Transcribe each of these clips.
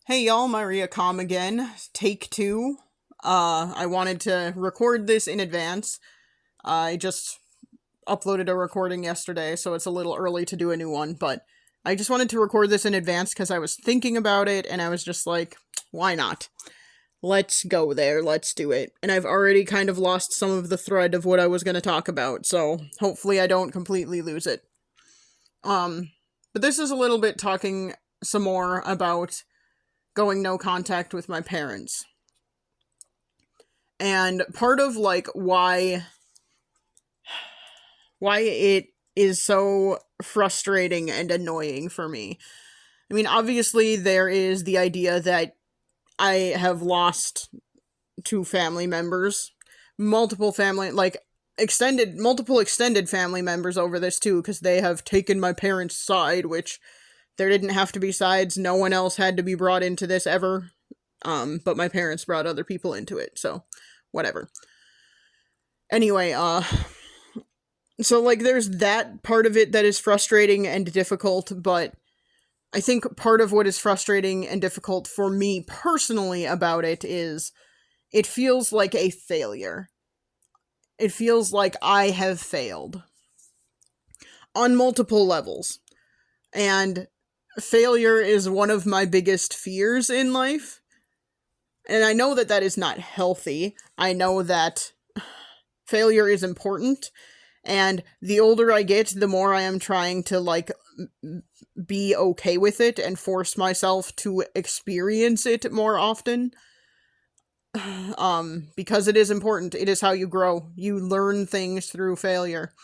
Hey y'all, Maria Com again. Take two. I wanted to record this in advance. I just uploaded a recording yesterday, so it's a little early to do a new one, but I just wanted to record this in advance because I was thinking about it and I was just like, why not? Let's go there, let's do it. And I've already kind of lost some of the thread of what I was going to talk about, so hopefully I don't completely lose it. But this is a little bit talking some more about going no contact with my parents. And part of like why it is so frustrating and annoying for me. I mean, obviously there is the idea that I have lost two family members, multiple extended family members over this too, because they have taken my parents' side, which there didn't have to be sides. No one else had to be brought into this ever. But my parents brought other people into it, so whatever. Anyway, so like there's that part of it that is frustrating and difficult, but I think part of what is frustrating and difficult for me personally about it is it feels like a failure. It feels like I have failed on multiple levels. And failure is one of my biggest fears in life. And I know that that is not healthy. I know that failure is important. And the older I get, the more I am trying to, like, be okay with it and force myself to experience it more often. Because it is important. It is how you grow. You learn things through failure.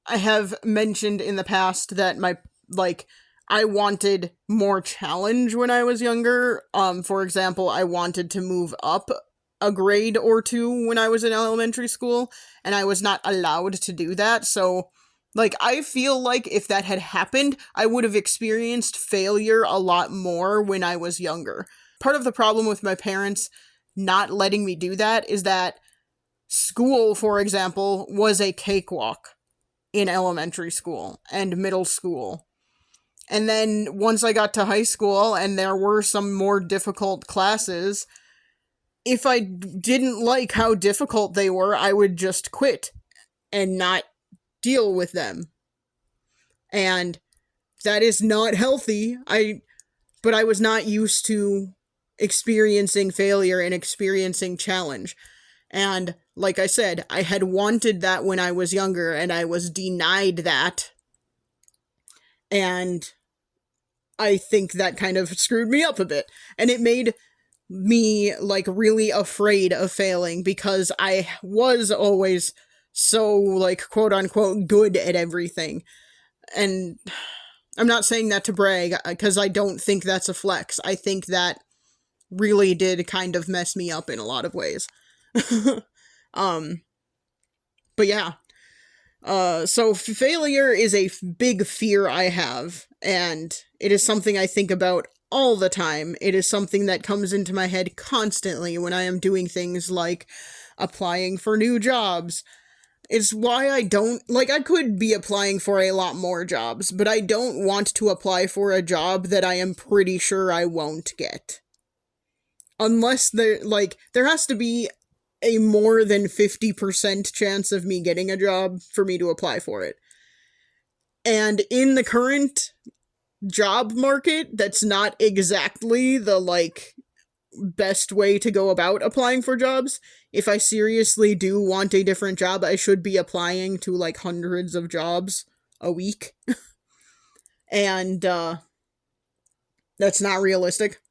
I have mentioned in the past that I wanted more challenge when I was younger. For example, I wanted to move up a grade or two when I was in elementary school, and I was not allowed to do that. So, like, I feel like if that had happened, I would have experienced failure a lot more when I was younger. Part of the problem with my parents not letting me do that is that school, for example, was a cakewalk in elementary school and middle school. And then once I got to high school and there were some more difficult classes, if I didn't like how difficult they were, I would just quit and not deal with them. And that is not healthy. But I was not used to experiencing failure and experiencing challenge. And like I said, I had wanted that when I was younger and I was denied that. And I think that kind of screwed me up a bit. And it made me, like, really afraid of failing because I was always so, like, quote unquote good at everything. And I'm not saying that to brag, because I don't think that's a flex. I think that really did kind of mess me up in a lot of ways. But yeah. So failure is a big fear I have, and it is something I think about all the time. It is something that comes into my head constantly when I am doing things like applying for new jobs. It's why I don't, like, I could be applying for a lot more jobs, but I don't want to apply for a job that I am pretty sure I won't get. Unless there has to be a more than 50% chance of me getting a job for me to apply for it. And in the current job market, that's not exactly the, like, best way to go about applying for jobs. If I seriously do want a different job, I should be applying to, like, hundreds of jobs a week. And, that's not realistic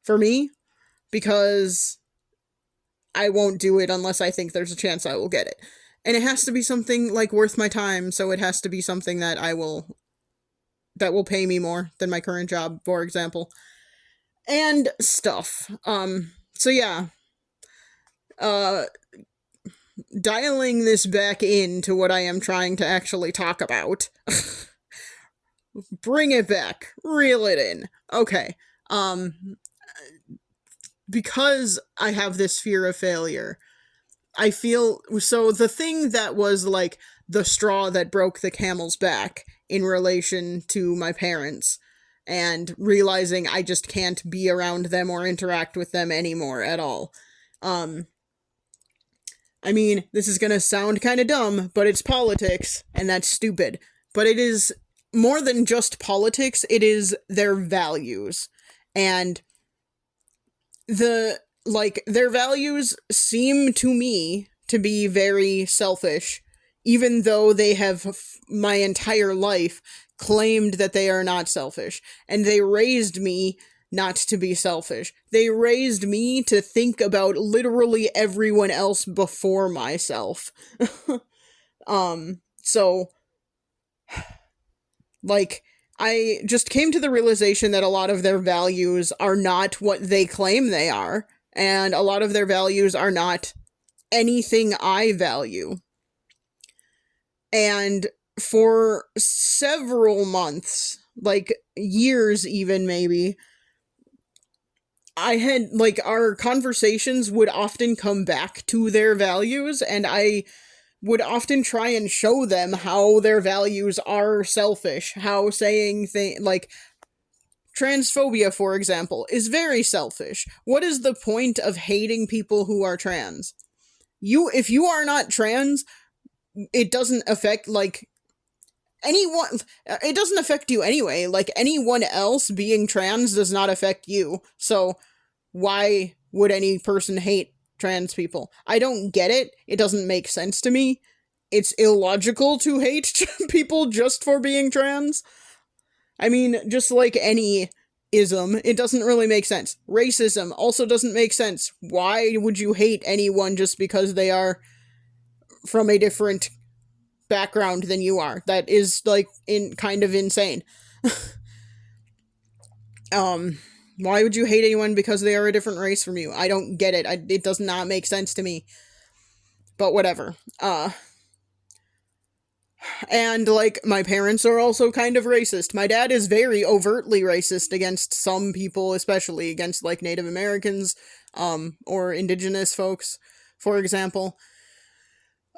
for me, because I won't do it unless I think there's a chance I will get it. And it has to be something, like, worth my time, so it has to be something that will pay me more than my current job, for example. And stuff. So yeah. Dialing this back into what I am trying to actually talk about. Bring it back. Reel it in. Okay. Because I have this fear of failure, I feel, so the thing that was, like, the straw that broke the camel's back in relation to my parents and realizing I just can't be around them or interact with them anymore at all. Um, I mean, this is gonna sound kind of dumb, but it's politics, and that's stupid. But it is more than just politics, it is their values. And their values seem to me to be very selfish, even though they have my entire life claimed that they are not selfish. And they raised me not to be selfish. They raised me to think about literally everyone else before myself. So, like, I just came to the realization that a lot of their values are not what they claim they are, and a lot of their values are not anything I value. And for several months, like years even maybe, I had, like, our conversations would often come back to their values, and I would often try and show them how their values are selfish, how saying things like transphobia, for example, is very selfish. What is the point of hating people who are trans? If you are not trans, it doesn't affect, like, anyone. It doesn't affect you anyway. Like, anyone else being trans does not affect you. So why would any person hate trans people? I don't get it. It doesn't make sense to me. It's illogical to hate people just for being trans. I mean, just like any ism, it doesn't really make sense. Racism also doesn't make sense. Why would you hate anyone just because they are from a different background than you are? That is, like, kind of insane. Why would you hate anyone because they are a different race from you? I don't get it. It does not make sense to me. But whatever. And, like, my parents are also kind of racist. My dad is very overtly racist against some people, especially against, like, Native Americans, or indigenous folks, for example.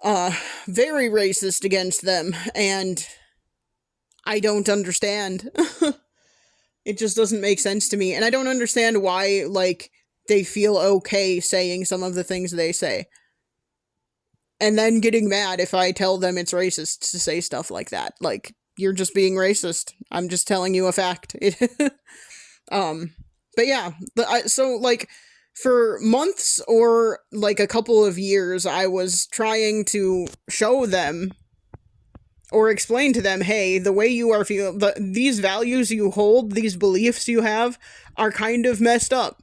Very racist against them, and I don't understand. It just doesn't make sense to me, and I don't understand why, like, they feel okay saying some of the things they say. And then getting mad if I tell them it's racist to say stuff like that. Like, you're just being racist. I'm just telling you a fact. But yeah, so, like, for months or, like, a couple of years, I was trying to show them or explain to them, hey, the way you are feeling, these values you hold, these beliefs you have, are kind of messed up.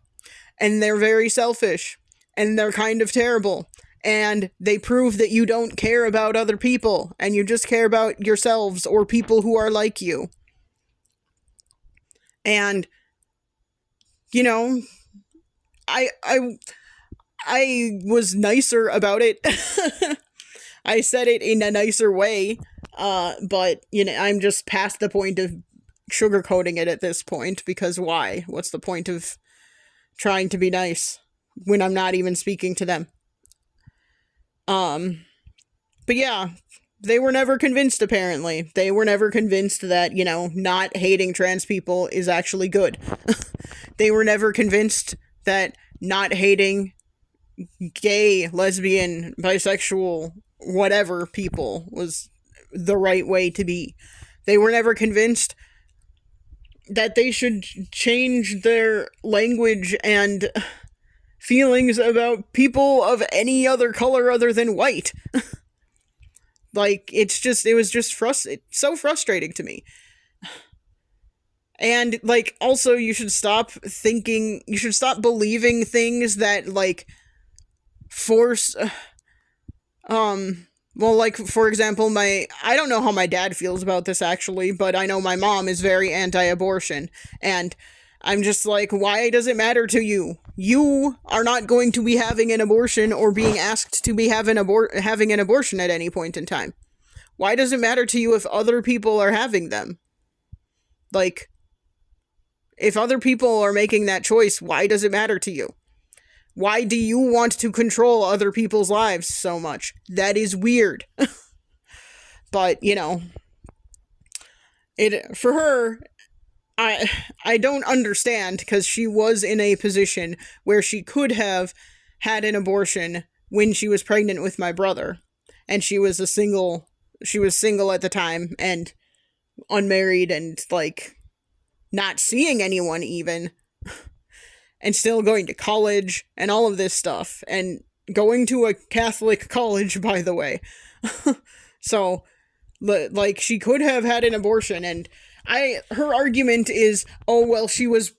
And they're very selfish. And they're kind of terrible. And they prove that you don't care about other people, and you just care about yourselves or people who are like you. And, you know, I was nicer about it. I said it in a nicer way, but, you know, I'm just past the point of sugarcoating it at this point, because why? What's the point of trying to be nice when I'm not even speaking to them? But yeah, they were never convinced, apparently. They were never convinced that, you know, not hating trans people is actually good. They were never convinced that not hating gay, lesbian, bisexual, whatever people was the right way to be. They were never convinced that they should change their language and feelings about people of any other color other than white. Like, it was just so frustrating to me. And, like, also, you should stop believing things that, like, force, well, like, for example, I don't know how my dad feels about this, actually, but I know my mom is very anti-abortion, and I'm just like, why does it matter to you? You are not going to be having an abortion or being asked to be having an abortion at any point in time. Why does it matter to you if other people are having them? Like, if other people are making that choice, why does it matter to you? Why do you want to control other people's lives so much? That is weird. But, you know, for her, I I don't understand because she was in a position where she could have had an abortion when she was pregnant with my brother, and she was single at the time and unmarried and like not seeing anyone even, and still going to college and all of this stuff, and going to a Catholic college, by the way. So, like, she could have had an abortion, and her argument is, oh, well, she was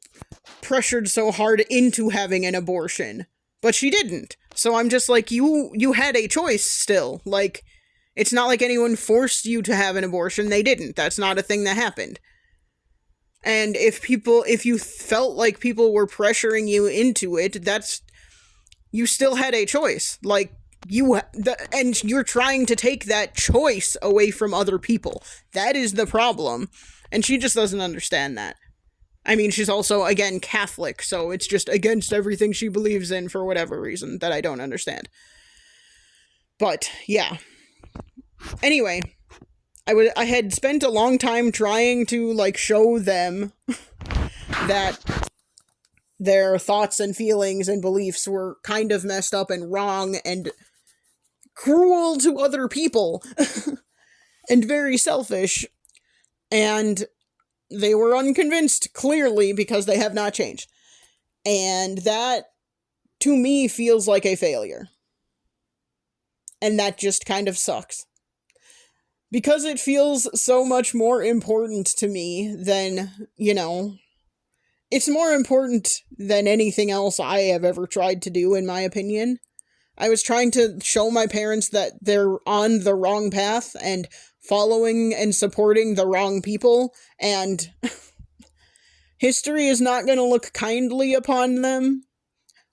pressured so hard into having an abortion, but she didn't. So I'm just like, you had a choice still. Like, it's not like anyone forced you to have an abortion. They didn't. That's not a thing that happened. And if you felt like people were pressuring you into it, you still had a choice. Like, and you're trying to take that choice away from other people. That is the problem. And she just doesn't understand that. I mean, she's also, again, Catholic, so it's just against everything she believes in for whatever reason that I don't understand. But, yeah. Anyway, I had spent a long time trying to, like, show them that their thoughts and feelings and beliefs were kind of messed up and wrong and cruel to other people and very selfish. And they were unconvinced, clearly, because they have not changed. And that, to me, feels like a failure. And that just kind of sucks. Because it feels so much more important to me than, it's more important than anything else I have ever tried to do, in my opinion. I was trying to show my parents that they're on the wrong path and following and supporting the wrong people, and history is not going to look kindly upon them,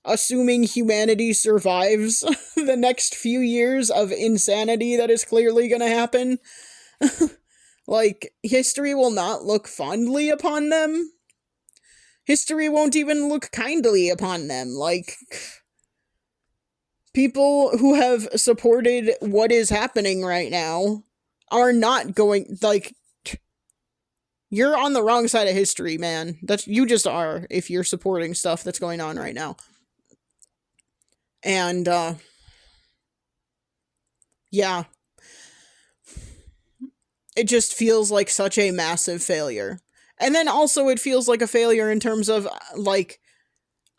assuming humanity survives the next few years of insanity that is clearly going to happen. Like, history will not look fondly upon them. History won't even look kindly upon them. Like, people who have supported what is happening right now are not going, like, you're on the wrong side of history, man. You just are, if you're supporting stuff that's going on right now. And, yeah. It just feels like such a massive failure. And then also it feels like a failure in terms of, like,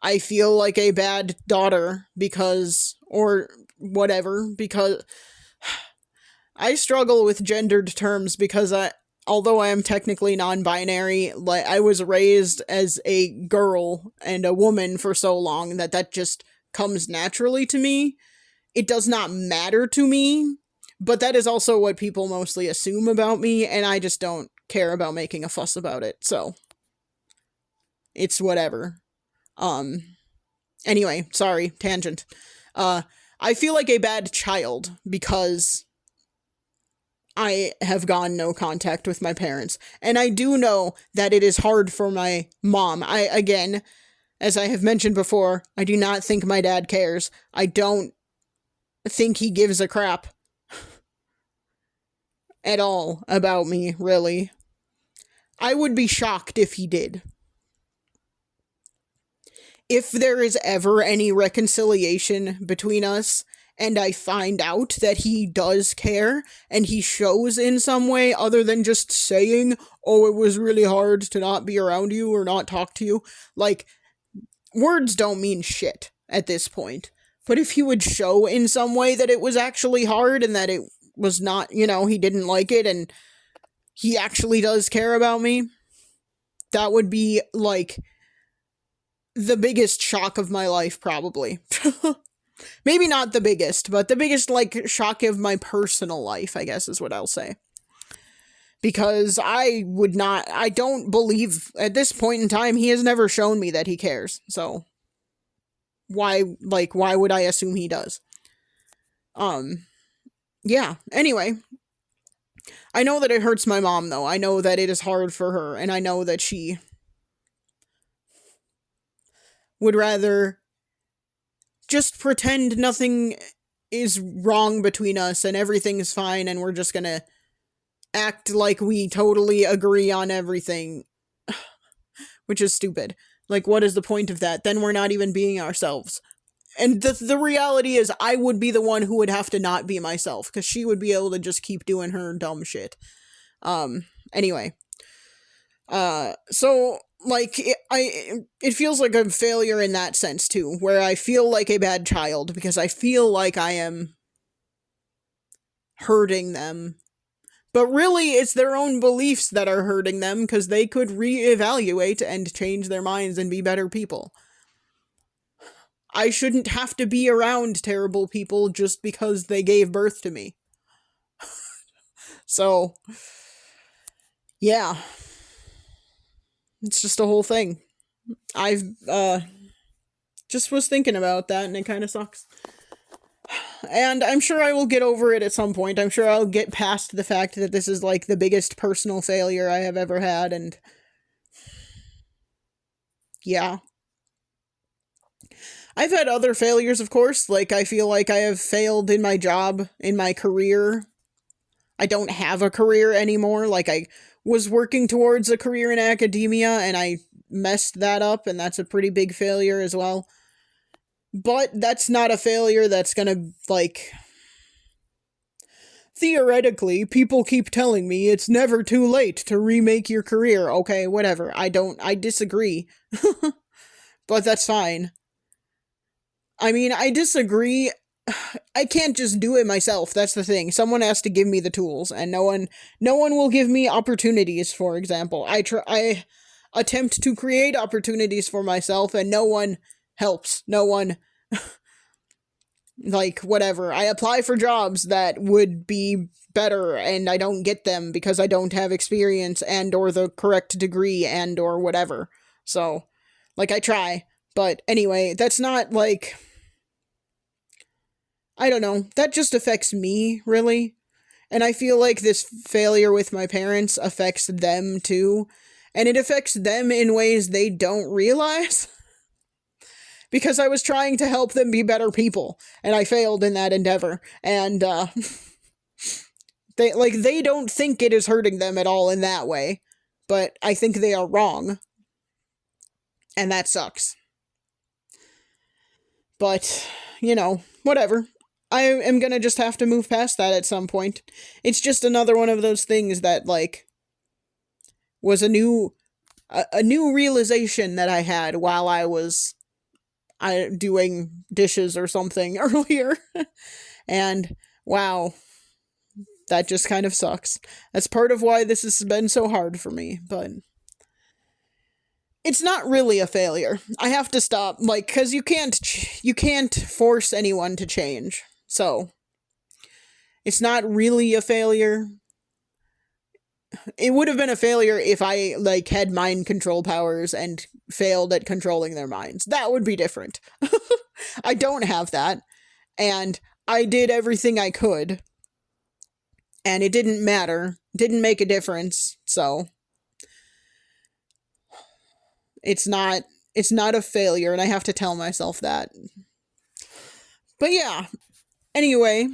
I feel like a bad daughter because, or whatever, because I struggle with gendered terms because although I am technically non-binary, like, I was raised as a girl and a woman for so long that just comes naturally to me. It does not matter to me, but that is also what people mostly assume about me, and I just don't care about making a fuss about it, so it's whatever. Anyway, sorry, tangent. I feel like a bad child because I have gone no contact with my parents, and I do know that it is hard for my mom. Again, as I have mentioned before, I do not think my dad cares. I don't think he gives a crap at all about me, really. I would be shocked if he did. If there is ever any reconciliation between us, and I find out that he does care, and he shows in some way other than just saying, oh, it was really hard to not be around you or not talk to you, like, words don't mean shit at this point. But if he would show in some way that it was actually hard and that it was not, he didn't like it and he actually does care about me, that would be, like, the biggest shock of my life, probably. Maybe not the biggest, but the biggest, like, shock of my personal life, I guess is what I'll say. Because I don't believe, at this point in time, he has never shown me that he cares, so why would I assume he does? Yeah, anyway. I know that it hurts my mom, though. I know that it is hard for her, and I know that she would rather just pretend nothing is wrong between us and everything is fine and we're just gonna act like we totally agree on everything. which is stupid. Like, what is the point of that? Then we're not even being ourselves. And the reality is, I would be the one who would have to not be myself, because she would be able to just keep doing her dumb shit. Anyway. So, like, it feels like a failure in that sense, too, where I feel like a bad child, because I feel like I am hurting them. But really, it's their own beliefs that are hurting them, because they could reevaluate and change their minds and be better people. I shouldn't have to be around terrible people just because they gave birth to me. So, yeah. It's just a whole thing. I've, just was thinking about that, and it kind of sucks. And I'm sure I will get over it at some point. I'm sure I'll get past the fact that this is, like, the biggest personal failure I have ever had, and yeah. I've had other failures, of course. Like, I feel like I have failed in my job, in my career. I don't have a career anymore. Like, I was working towards a career in academia, and I messed that up, and that's a pretty big failure as well. But that's not a failure that's gonna, like... Theoretically, people keep telling me it's never too late to remake your career. Okay, whatever. I disagree. But that's fine. I mean, I disagree. I can't just do it myself. That's the thing. Someone has to give me the tools, and no one will give me opportunities, for example. I attempt to create opportunities for myself, and no one helps. No one, like, whatever. I apply for jobs that would be better, and I don't get them because I don't have experience and or the correct degree and or whatever. So, like, I try. But anyway, that's not, like... I don't know. That just affects me, really. And I feel like this failure with my parents affects them, too. And it affects them in ways they don't realize. Because I was trying to help them be better people, and I failed in that endeavor. And, they don't think it is hurting them at all in that way. But I think they are wrong. And that sucks. But, you know, whatever. I am gonna just have to move past that at some point. It's just another one of those things that, like, was a new realization that I had while I was doing dishes or something earlier. And, wow, that just kind of sucks. That's part of why this has been so hard for me, but... It's not really a failure. I have to stop, like, because you can't force anyone to change. So, it's not really a failure. It would have been a failure if I, like, had mind control powers and failed at controlling their minds. That would be different. I don't have that, and I did everything I could, and it didn't matter. It didn't make a difference, so... It's not a failure, and I have to tell myself that. But yeah, anyway,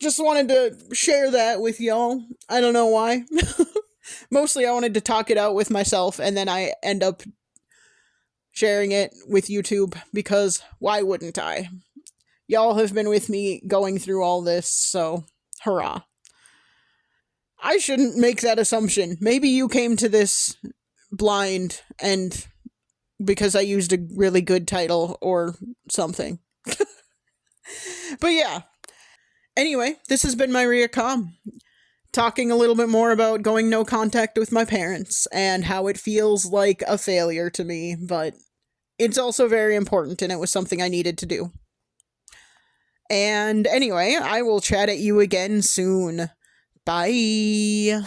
just wanted to share that with y'all. I don't know why. Mostly I wanted to talk it out with myself, and then I end up sharing it with YouTube, because why wouldn't I? Y'all have been with me going through all this, so hurrah. I shouldn't make that assumption. Maybe you came to this blind, and because I used a really good title or something. But yeah. Anyway, this has been my Ria-com, talking a little bit more about going no contact with my parents, and how it feels like a failure to me, but it's also very important, and it was something I needed to do. And anyway, I will chat at you again soon. Bye!